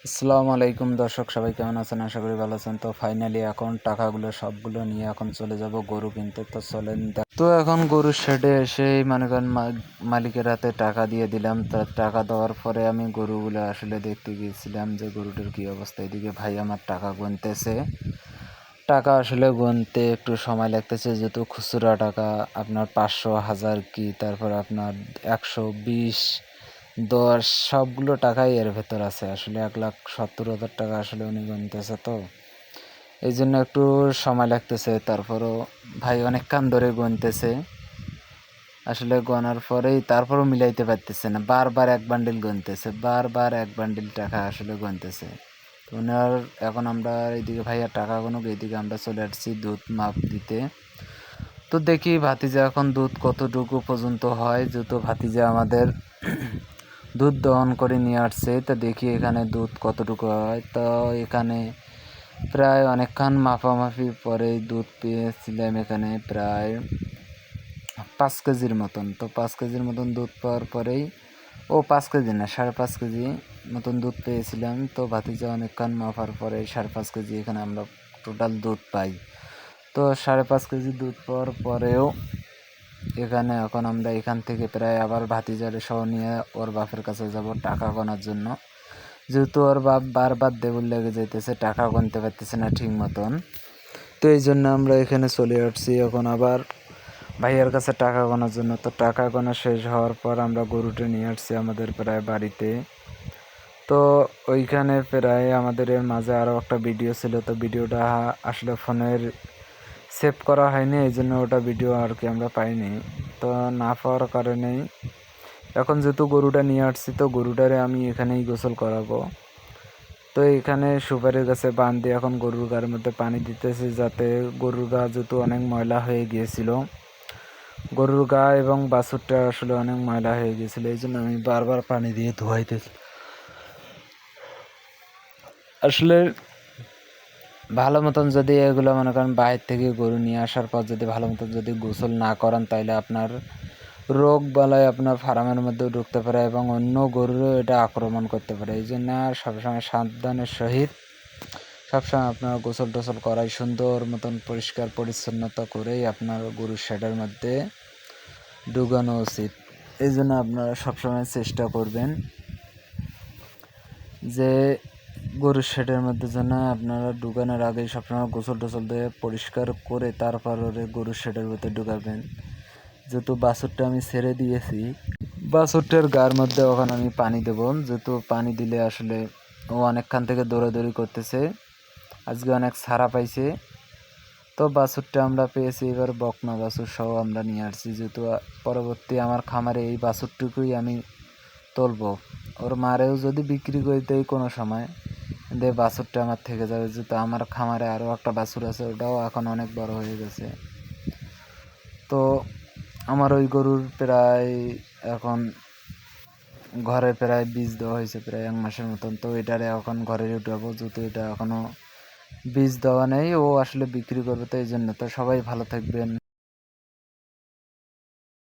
আসসালামু আলাইকুম দর্শক, সবাই কেমন আছেন? আশা করি ভালো আছেন। তো ফাইনালি এখন টাকাগুলো সবগুলো নিয়ে এখন চলে যাব গরু কিনতে। তো চলেন তো এখন গরুর শেডে এসেই মনে করেন মালিকের হাতে টাকা দিয়ে দিলাম। তার টাকা দেওয়ার পরে আমি গরুগুলো আসলে দেখতে গিয়েছিলাম যে গরুটার কী অবস্থা। এদিকে ভাই আমার টাকা গুনতেছে। টাকা আসলে গুনতে একটু সময় লাগতেছে, যেহেতু খুচরা টাকা আপনার 500, 1000 কি, তারপর আপনার 120, 10 সবগুলো টাকাই এর ভেতর আছে। আসলে 1,70,000 টাকা আসলে উনি গুনতেছে, তো এই জন্য একটু সময় লাগতেছে। তারপরও ভাই অনেকক্ষণ ধরে গুনতেছে। আসলে গোনার পরেই তারপরও মিলাইতে পারতেছে না, বারবার এক বান্ডিল গুনতেছে, বারবার এক বান্ডিল টাকা আসলে গুনতেছে। ওনার এখন আমরা এইদিকে ভাইয়া টাকা গুনুক, এইদিকে আমরা চলে আসছি দুধ মাপ দিতে। তো দেখি ভাতিজা এখন দুধ কতটুকু পর্যন্ত হয়, যেহেতু ভাতিজা আমাদের দুধ দহন করে নিয়ে আসছে। তো দেখি এখানে দুধ কতটুকু হয়। তো এখানে প্রায় অনেকক্ষণ মাপামাপি পরে দুধ পেয়েছিলাম এখানে প্রায় 5 কেজির মতন। তো 5 কেজির মতন দুধ পাওয়ার পরেই 5 কেজি না, 5.5 কেজি মতন দুধ পেয়েছিলাম। তো ভাতিজা অনেকক্ষণ মাপার পরে 5.5 কেজি এখানে আমরা টোটাল দুধ পাই। তো 5.5 কেজি দুধ পাওয়ার পরেও এখানে এখন আমরা এখান থেকে প্রায় আবার ভাতিজারে সহ নিয়ে ওর বাপের কাছে যাব টাকা গোনার জন্য, যেহেতু ওর বাপ বারবার দেবুল লেগে যাইতেছে, টাকা গুনতে পারতেছে না ঠিক মতন। তো এই জন্য আমরা এখানে চলে আসছি এখন আবার ভাইয়ার কাছে টাকা গোনার জন্য। তো টাকা গোনা শেষ হওয়ার পর আমরা গরুটা নিয়ে আসছি আমাদের প্রায় বাড়িতে। তো ওইখানে প্রায় আমাদের এর মাঝে আরও একটা ভিডিও ছিল, তো ভিডিওটা আসলে ফোনের সেভ করা হয়নি, এই জন্য ওটা ভিডিও আর কি আমরা পাইনি। তো না পাওয়ার কারণেই এখন যেহেতু গরুটা নিয়ে আসছি, তো গরুটারে আমি এখানেই গোসল করাবো। তো এখানে সুপারির গাছে বাঁধ দিয়ে এখন গরুর গায়ের মধ্যে পানি দিতেছি, যাতে গরুর গা যেহেতু অনেক ময়লা হয়ে গিয়েছিল, গরুর গা এবং বাছুরটা আসলে অনেক ময়লা হয়ে গিয়েছিল, এই জন্য আমি বারবার পানি দিয়ে ধোয়াইতেছি। আসলে ভালো মতন যদি এগুলো মনে করেন বাইরে থেকে গরু নিয়ে আসার পর যদি ভালো মতন যদি গোসল না করান, তাইলে আপনার রোগ বালাই আপনার ফার্মের মধ্যেও ঢুকতে পারে এবং অন্য গরুরও এটা আক্রমণ করতে পারে। এই জন্য সবসময় সাবধানের সহিত সবসময় আপনার গোসল টোসল করাই, সুন্দর মতন পরিষ্কার পরিচ্ছন্নতা করেই আপনার গরুর শেডের মধ্যে ঢুকানো উচিত। এই জন্য আপনারা সবসময় চেষ্টা করবেন যে গরুর শেডের মধ্যে যেন আপনারা ঢুকানোর আগেই সবসময় গোসল টোসল দিয়ে পরিষ্কার করে তারপর ওরে গরুর শেডের ভিতরে ঢুকাবেন। যেহেতু বাছুরটা আমি ছেড়ে দিয়েছি, বাছুরটার গার মধ্যে ওখানে আমি পানি দেবো, যেহেতু পানি দিলে আসলে ও অনেকক্ষণ থেকে দৌড়াদৌড়ি করতেছে, আজকে অনেক ছাড়া পাইছে। তো বাছুরটা আমরা পেয়েছি, এবার বকনা বাছুর সহ আমরা নিয়ে আসছি, যেহেতু পরবর্তী আমার খামারে এই বাছুরটুকুই আমি তুলবো। ওর মারেও যদি বিক্রি করে দেয় কোনো সময়, কিন্তু এই বাছুরটা আমার থেকে যাবে, যেহেতু আমার খামারে আরও একটা বাছুর আছে, ওটাও এখন অনেক বড় হয়ে গেছে। তো আমার ওই গরুর প্রায় এখন ঘরে প্রায় বীজ দেওয়া হয়েছে প্রায় 1 মাসের মতন। তো এটারে এখন ঘরে উঠাবো, যেহেতু এটা এখনও বীজ দেওয়া নেই, ও আসলে বিক্রি করবে, তো এই জন্য। তো সবাই ভালো থাকবেন।